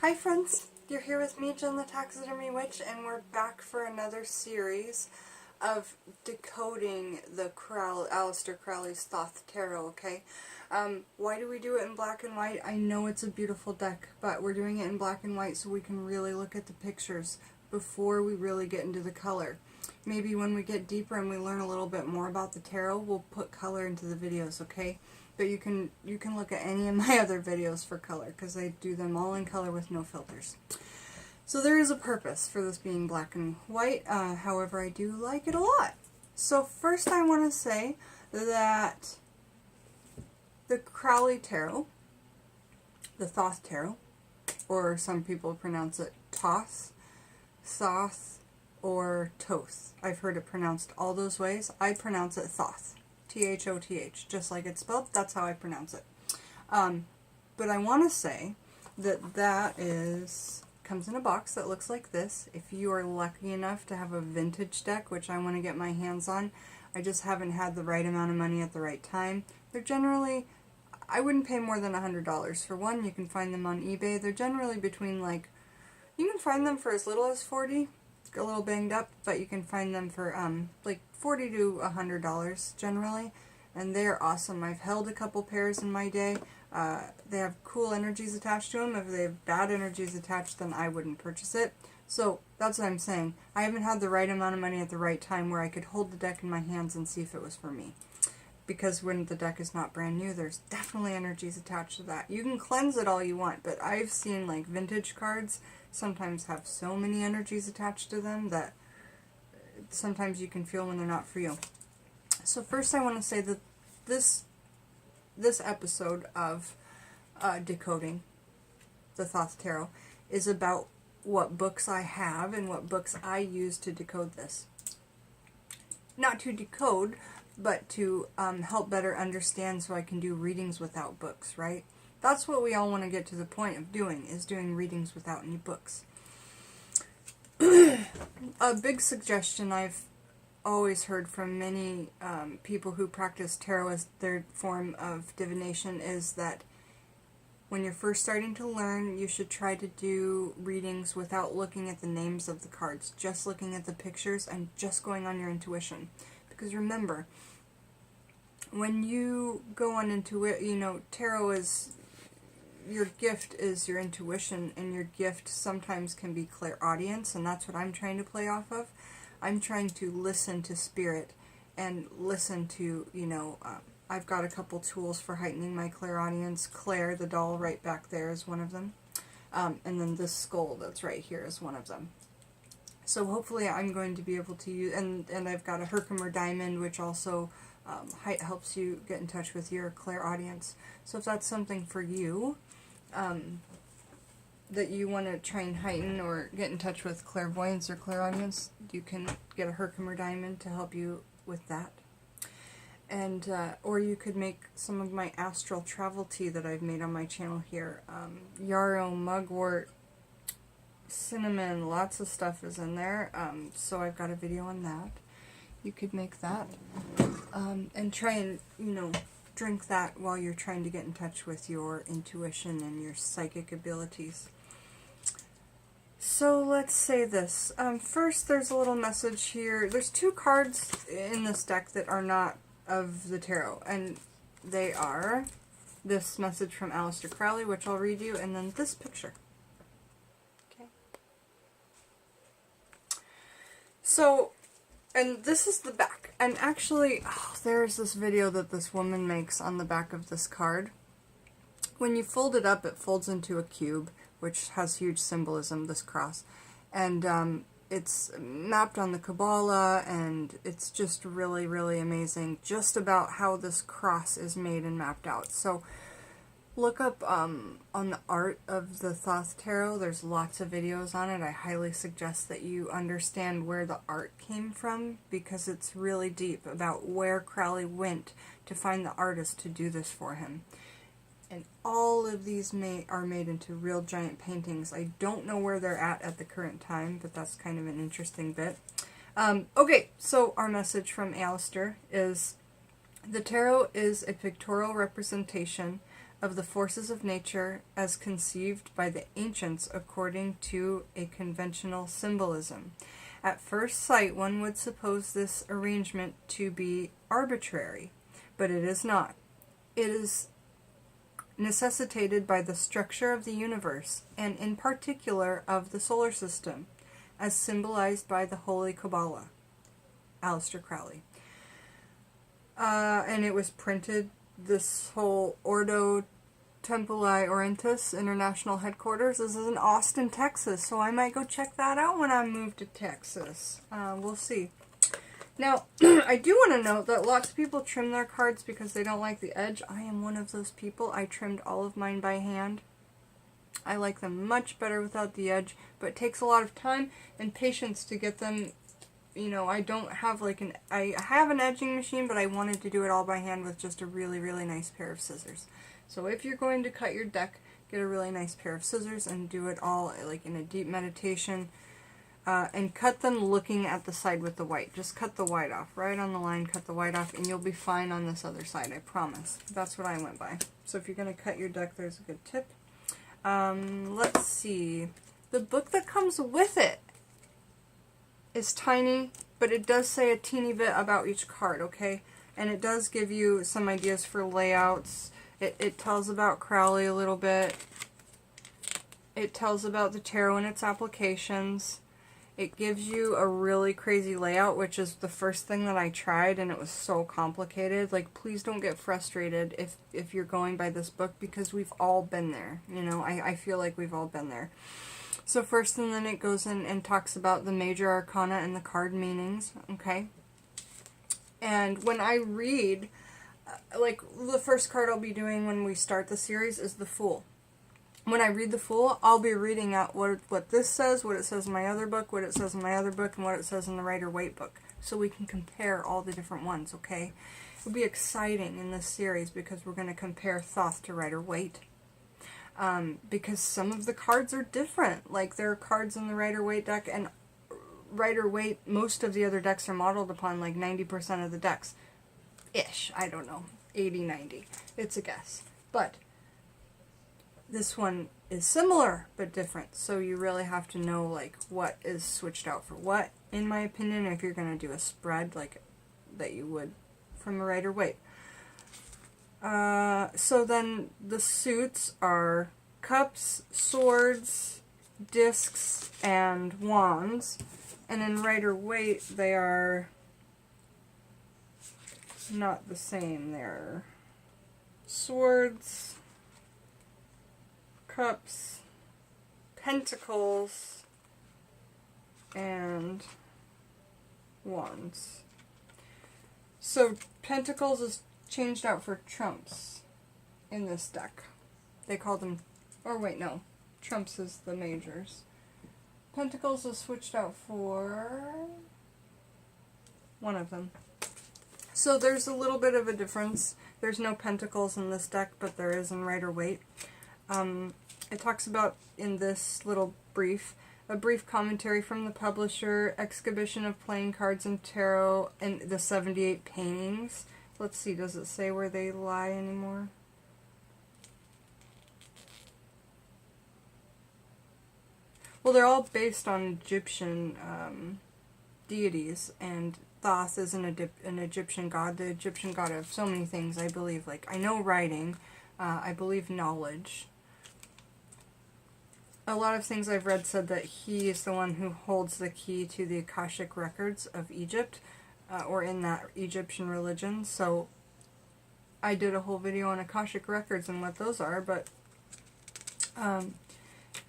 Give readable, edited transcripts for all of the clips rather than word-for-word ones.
Hi friends, you're here with me, Jen the Taxidermy Witch, and we're back for another series of decoding the Aleister Crowley's Thoth Tarot, okay? Why do we do it in black and white? I know it's a beautiful deck, but we're doing it in black and white so we can really look at the pictures before we really get into the color. Maybe when we get deeper and we learn a little bit more about the tarot, we'll put color into the videos, okay? But you can look at any of my other videos for color, because I do them all in color with no filters. So there is a purpose for this being black and white, however I do like it a lot. So first I want to say that the Crowley Tarot, the Thoth Tarot, or some people pronounce it Thoth, Thoth, or Thoth. I've heard it pronounced all those ways. I pronounce it Thoth. T-H-O-T-H, just like it's spelled. That's how I pronounce it. But I want to say that comes in a box that looks like this. If you are lucky enough to have a vintage deck, which I want to get my hands on, I just haven't had the right amount of money at the right time. They're generally, I wouldn't pay more than $100 for one. You can find them on eBay. They're generally between, like, you can find them for as little as $40, a little banged up, but you can find them for like $40 to $100 generally, and they're awesome. I've held a couple pairs in my day. They have cool energies attached to them. If they have bad energies attached, then I wouldn't purchase it. So that's what I'm saying. I haven't had the right amount of money at the right time where I could hold the deck in my hands and see if it was for me. Because when the deck is not brand new, there's definitely energies attached to that. You can cleanse it all you want, but I've seen like vintage cards sometimes have so many energies attached to them that sometimes you can feel when they're not for you. So first I want to say that this episode of Decoding the Thoth Tarot is about what books I have and what books I use to decode this. Not to decode, but to help better understand so I can do readings without books, right? That's what we all want to get to the point of doing, is doing readings without any books. A big suggestion I've always heard from many people who practice tarot as their form of divination is that when you're first starting to learn, you should try to do readings without looking at the names of the cards, just looking at the pictures and just going on your intuition. Because remember, when you go on intuition, you know, tarot is, your gift is your intuition, and your gift sometimes can be clairaudience, and that's what I'm trying to play off of. I'm trying to listen to spirit and listen to, you know, I've got a couple tools for heightening my clairaudience. Claire, the doll right back there, is one of them. And then this skull that's right here is one of them. So hopefully I'm going to be able to use, and I've got a Herkimer diamond, which also helps you get in touch with your clairaudience. So if that's something for you, that you want to try and heighten or get in touch with clairvoyance or clairaudience, you can get a Herkimer diamond to help you with that. And or you could make some of my astral travel tea that I've made on my channel here. Yarrow, mugwort, cinnamon, lots of stuff is in there. So I've got a video on that. You could make that and try and, you know, drink that while you're trying to get in touch with your intuition and your psychic abilities. So let's say this. First, there's a little message here. There's two cards in this deck that are not of the tarot, and they are this message from Aleister Crowley, which I'll read you, and then this picture. Okay. So, and this is the back. And actually, there's this video that this woman makes on the back of this card. When you fold it up, it folds into a cube, which has huge symbolism, this cross. And it's mapped on the Kabbalah, and it's just really, really amazing just about how this cross is made and mapped out. So look up on the art of the Thoth Tarot. There's lots of videos on it. I highly suggest that you understand where the art came from, because it's really deep about where Crowley went to find the artist to do this for him. And all of these are made into real giant paintings. I don't know where they're at the current time, but that's kind of an interesting bit. Okay, so our message from Aleister is, the tarot is a pictorial representation of the forces of nature as conceived by the ancients according to a conventional symbolism. At first sight, one would suppose this arrangement to be arbitrary, but it is not. It is necessitated by the structure of the universe, and in particular of the solar system, as symbolized by the Holy Kabbalah. Aleister Crowley. And it was printed, this whole Ordo Templi Orientis International Headquarters is in Austin, Texas, so I might go check that out when I move to Texas. We'll see. Now, I do want to note that lots of people trim their cards because they don't like the edge. I am one of those people. I trimmed all of mine by hand. I like them much better without the edge, but it takes a lot of time and patience to get them. You know, I don't have like I have an edging machine, but I wanted to do it all by hand with just a really, really nice pair of scissors. So if you're going to cut your deck, get a really nice pair of scissors and do it all like in a deep meditation. And cut them looking at the side with the white. Just cut the white off. Right on the line, cut the white off, and you'll be fine on this other side, I promise. That's what I went by. So if you're going to cut your deck, there's a good tip. Let's see. The book that comes with it is tiny, but it does say a teeny bit about each card, okay? And it does give you some ideas for layouts. It tells about Crowley a little bit. It tells about the tarot and its applications. It gives you a really crazy layout, which is the first thing that I tried, and it was so complicated. Like, please don't get frustrated if you're going by this book, because we've all been there. You know, I feel like we've all been there. So first, and then it goes in and talks about the major arcana and the card meanings, okay? And when I read, like, the first card I'll be doing when we start the series is the Fool. When I read the Fool, I'll be reading out what this says, what it says in my other book, what it says in my other book, and what it says in the Rider-Waite book. So we can compare all the different ones, okay? It'll be exciting in this series because we're going to compare Thoth to Rider-Waite. Because some of the cards are different. Like, there are cards in the Rider-Waite deck, and Rider-Waite, most of the other decks are modeled upon like 90% of the decks. Ish. I don't know. 80, 90. It's a guess. But this one is similar, but different. So you really have to know, like, what is switched out for what, in my opinion, if you're going to do a spread, like, that you would from a Rider-Waite. So then the suits are cups, swords, discs, and wands. And in Rider-Waite, they are not the same. They're swords, cups, pentacles, and wands. So pentacles is changed out for trumps in this deck. They call them, or wait, no, trumps is the majors. Pentacles is switched out for one of them. So there's a little bit of a difference. There's no pentacles in this deck, but there is in Rider-Waite. It talks about, in this little brief, a brief commentary from the publisher, exhibition of playing cards and tarot, and the 78 paintings. Let's see, does it say where they lie anymore? Well, they're all based on Egyptian deities, and Thoth is an Egyptian god, the Egyptian god of so many things, I believe. Like, I know writing, I believe knowledge. A lot of things I've read said that he is the one who holds the key to the Akashic records of Egypt, or in that Egyptian religion. So I did a whole video on Akashic records and what those are, but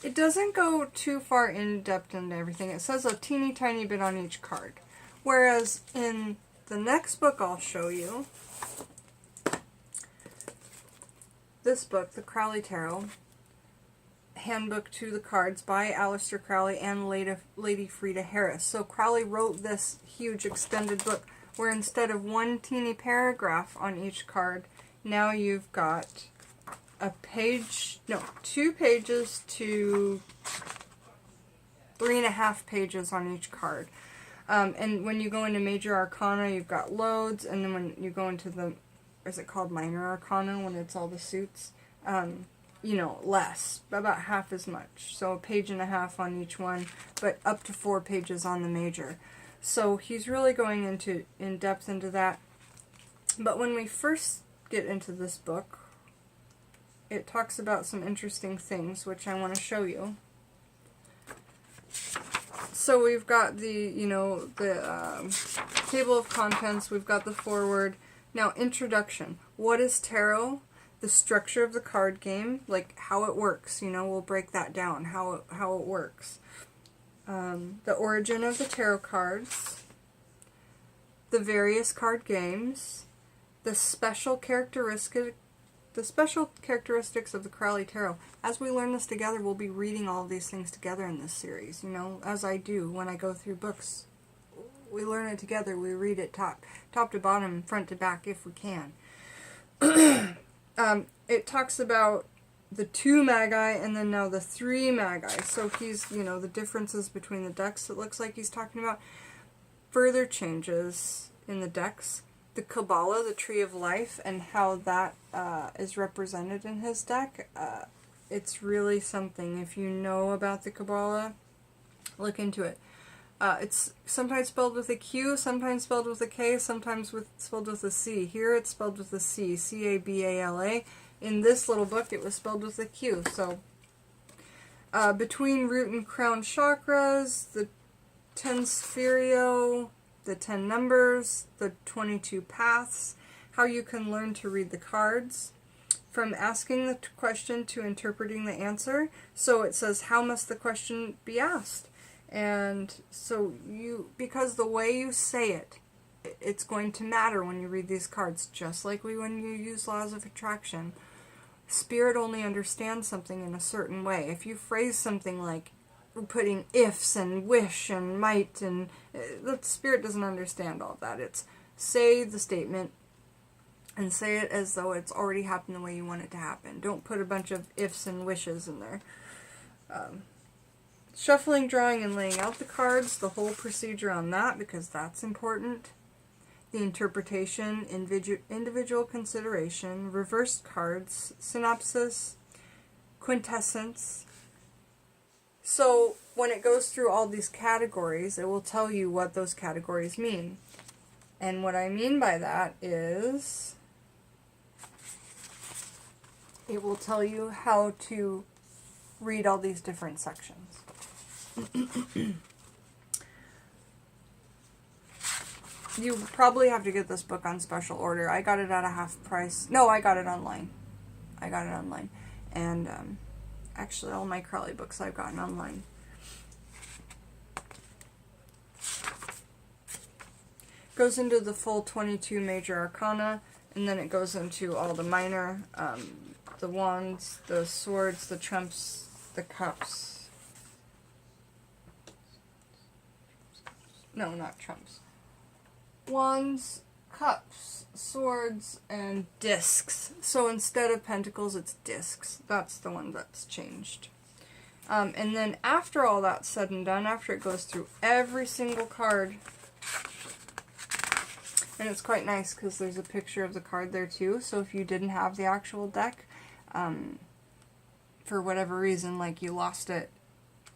it doesn't go too far in depth into everything. It says a teeny tiny bit on each card. Whereas in the next book I'll show you, this book, the Crowley Tarot, Handbook to the Cards by Aleister Crowley and Lady Frida Harris. So Crowley wrote this huge extended book where instead of one teeny paragraph on each card, now you've got a page, no, 2 pages to 3.5 pages on each card. And when you go into Major Arcana, you've got loads, and then when you go into the, is it called Minor Arcana, when it's all the suits? you know, less, about half as much. So a page and a half on each one, but up to 4 pages on the major. So he's really going in depth into that. But when we first get into this book, it talks about some interesting things, which I want to show you. So we've got the, you know, the table of contents, we've got the foreword. Now, introduction. What is tarot? The structure of the card game, like how it works, you know, we'll break that down, how it works. The origin of the tarot cards, the various card games, the special characteristics of the Crowley Tarot. As we learn this together, we'll be reading all of these things together in this series, you know, as I do when I go through books. We learn it together, we read it top to bottom, front to back if we can. It talks about the 2 magi and then now the 3 magi. So he's, you know, the differences between the decks, it looks like he's talking about. Further changes in the decks. The Kabbalah, the Tree of Life, and how that is represented in his deck. It's really something. If you know about the Kabbalah, look into it. It's sometimes spelled with a Q, sometimes spelled with a K, sometimes spelled with a C. Here it's spelled with a C, C-A-B-A-L-A. In this little book it was spelled with a Q. So between root and crown chakras, the 10 Spherio, the 10 numbers, the 22 paths, how you can learn to read the cards, from asking the question to interpreting the answer. So it says, how must the question be asked? And so because the way you say it, it's going to matter when you read these cards, just like when you use laws of attraction. Spirit only understands something in a certain way. If you phrase something like putting ifs and wish and might, and the Spirit doesn't understand all of that. It's say the statement and say it as though it's already happened the way you want it to happen. Don't put a bunch of ifs and wishes in there. Shuffling, drawing, and laying out the cards, the whole procedure on that, because that's important. The interpretation, individual consideration, reversed cards, synopsis, quintessence. So when it goes through all these categories, it will tell you what those categories mean. And what I mean by that is it will tell you how to read all these different sections. You probably have to get this book on special order. I got it at a half price. No, I got it online. And actually all my Crowley books I've gotten online. Goes into the full 22 major arcana, and then it goes into all the minor, the wands, the swords, the trumps, the cups. No, not trumps. Wands, cups, swords, and discs. So instead of pentacles, it's discs. That's the one that's changed. And then after all that's said and done, after it goes through every single card, and it's quite nice because there's a picture of the card there too, so if you didn't have the actual deck, for whatever reason, like you lost it,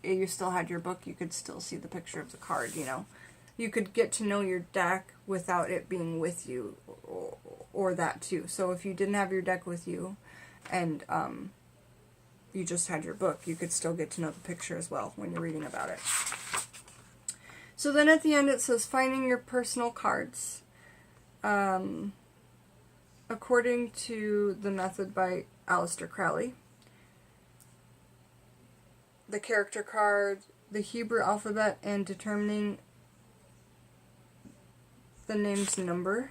you still had your book, you could still see the picture of the card, you know. You could get to know your deck without it being with you, or that too. So if you didn't have your deck with you, and you just had your book, you could still get to know the picture as well when you're reading about it. So then at the end it says, finding your personal cards. According to the method by Aleister Crowley. The character card, the Hebrew alphabet, and determining the name's number.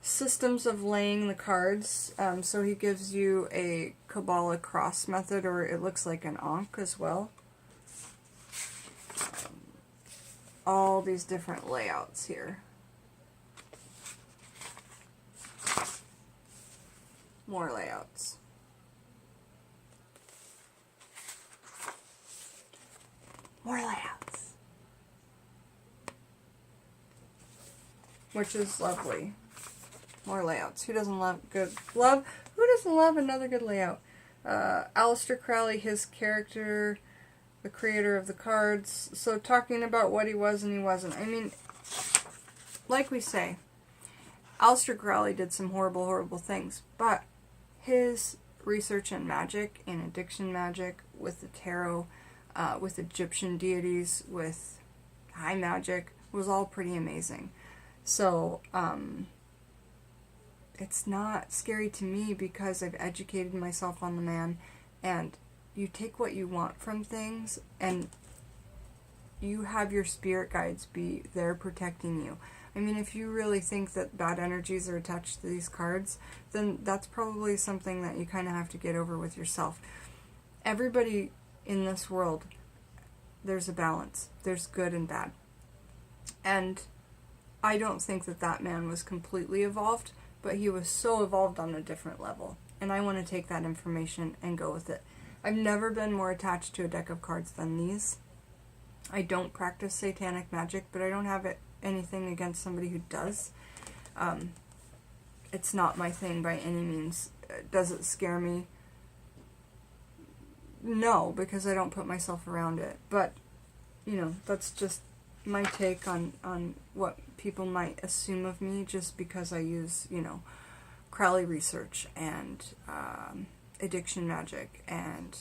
Systems of laying the cards. So he gives you a Kabbalah cross method, or it looks like an Ankh as well. All these different layouts here. More layouts. More layouts. Which is lovely. More layouts. Who doesn't love doesn't love another good layout? Aleister Crowley, his character, the creator of the cards. So talking about what he was and he wasn't. I mean, like we say, Aleister Crowley did some horrible, horrible things. But his research in magic, in addiction magic, with the tarot, with Egyptian deities, with high magic, was all pretty amazing. So, it's not scary to me because I've educated myself on the man, and you take what you want from things, and you have your spirit guides be there protecting you. I mean, if you really think that bad energies are attached to these cards, then that's probably something that you kind of have to get over with yourself. Everybody in this world, there's a balance. There's good and bad. And I don't think that that man was completely evolved, but he was so evolved on a different level. And I want to take that information and go with it. I've never been more attached to a deck of cards than these. I don't practice satanic magic, but I don't have anything against somebody who does. It's not my thing by any means. Does it scare me? No, because I don't put myself around it. But, you know, that's just my take on what people might assume of me just because I use, you know, Crowley research and addiction magic and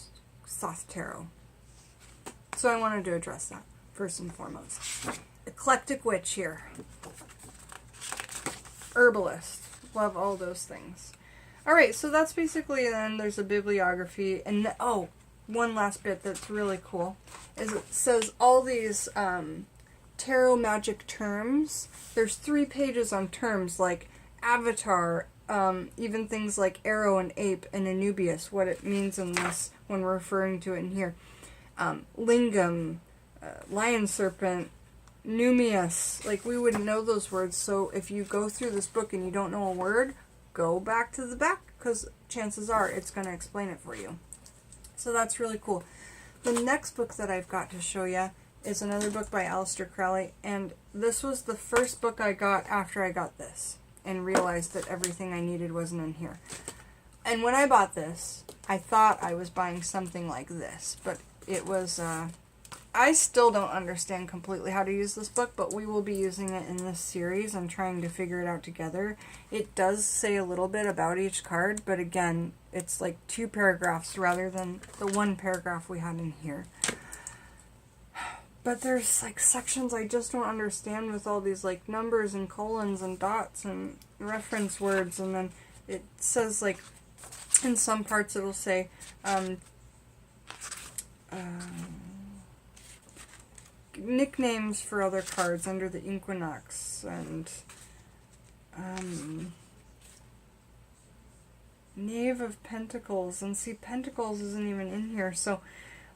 Thoth tarot. So I wanted to address that first and foremost. Eclectic witch here. Herbalist. Love all those things. Alright, so that's basically then there's a bibliography. And one last bit that's really cool is it says all these tarot magic terms. There's 3 pages on terms like avatar, even things like arrow and ape and Anubius, what it means in this when we're referring to it in here. Lingam, lion serpent, Numius, like we wouldn't know those words, so if you go through this book and you don't know a word, go back to the back, because chances are it's going to explain it for you. So that's really cool. The next book that I've got to show you is another book by Aleister Crowley, and this was the first book I got after I got this, and realized that everything I needed wasn't in here. And when I bought this, I thought I was buying something like this, but it was, I still don't understand completely how to use this book, but we will be using it in this series and trying to figure it out together. It does say a little bit about each card, but again, it's like 2 paragraphs rather than the 1 paragraph we had in here. But there's like sections I just don't understand with all these like numbers and colons and dots and reference words, and then it says like in some parts it'll say nicknames for other cards under the equinox, and Knave of Pentacles, and see, Pentacles isn't even in here, so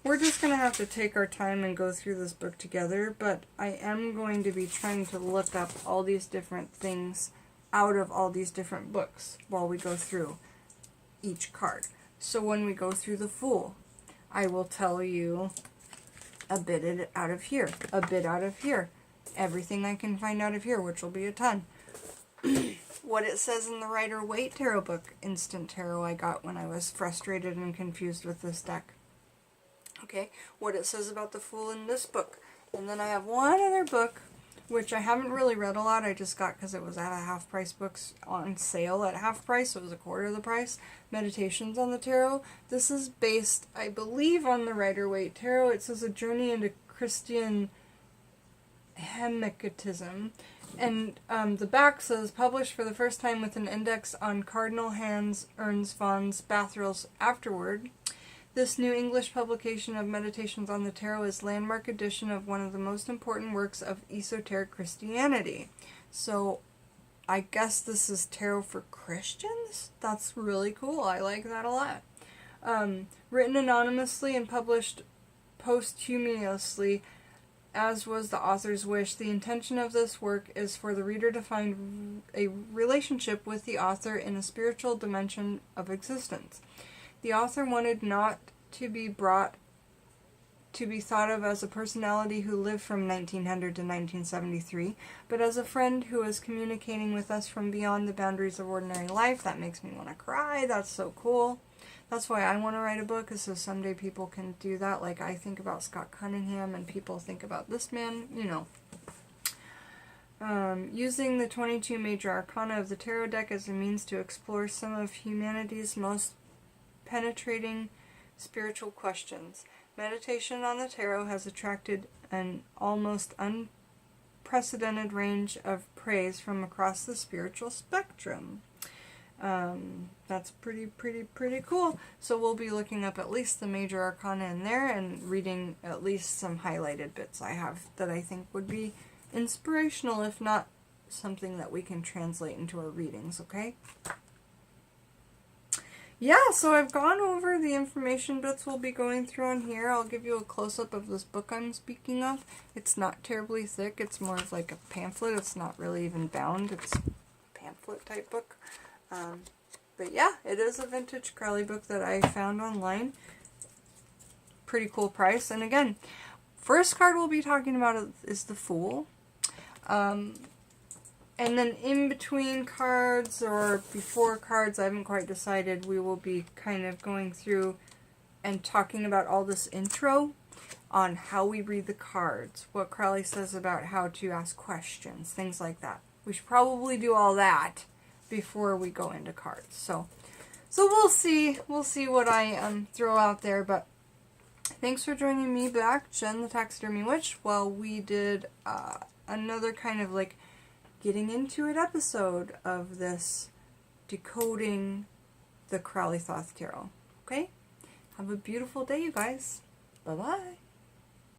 we're just going to have to take our time and go through this book together, but I am going to be trying to look up all these different things out of all these different books while we go through each card. So when we go through the Fool, I will tell you a bit out of here, a bit out of here, everything I can find out of here, which will be a ton. What it says in the Rider-Waite tarot book, Instant Tarot, I got when I was frustrated and confused with this deck. Okay, what it says about the Fool in this book. And then I have one other book, which I haven't really read a lot, I just got because it was at a half-price books on sale at half price, so it was a quarter of the price. Meditations on the Tarot. This is based, I believe, on the Rider-Waite Tarot. It says A Journey into Christian Hematitism. And the back says, published for the first time with an index on cardinal hands, urns, fawns, bathrils afterward. This new English publication of Meditations on the Tarot is landmark edition of one of the most important works of esoteric Christianity. So, I guess this is tarot for Christians? That's really cool. I like that a lot. Written anonymously and published posthumously, as was the author's wish, the intention of this work is for the reader to find a relationship with the author in a spiritual dimension of existence. The author wanted not to be brought to be thought of as a personality who lived from 1900 to 1973, but as a friend who is communicating with us from beyond the boundaries of ordinary life. That makes me want to cry. That's so cool. That's why I want to write a book, is so someday people can do that. Like I think about Scott Cunningham and people think about this man, you know. Using the 22 major arcana of the tarot deck as a means to explore some of humanity's most penetrating spiritual questions. Meditation on the tarot has attracted an almost unprecedented range of praise from across the spiritual spectrum. That's pretty cool. So we'll be looking up at least the major arcana in there and reading at least some highlighted bits I have that I think would be inspirational, if not something that we can translate into our readings, okay? Yeah, so I've gone over the information bits we'll be going through on here. I'll give you a close-up of this book I'm speaking of. It's not terribly thick. It's more of like a pamphlet. It's not really even bound. It's a pamphlet type book. But yeah, it is a vintage Crowley book that I found online. Pretty cool price. And again, first card we'll be talking about is the Fool. And then in between cards or before cards, I haven't quite decided, we will be kind of going through and talking about all this intro on how we read the cards, what Crowley says about how to ask questions, things like that. We should probably do all that before we go into cards. So we'll see what I throw out there, but thanks for joining me back, Jen the Taxidermy Witch, while we did another kind of like getting into it episode of this Decoding the Crowley Thoth Tarot. Okay? Have a beautiful day, you guys. Bye-bye.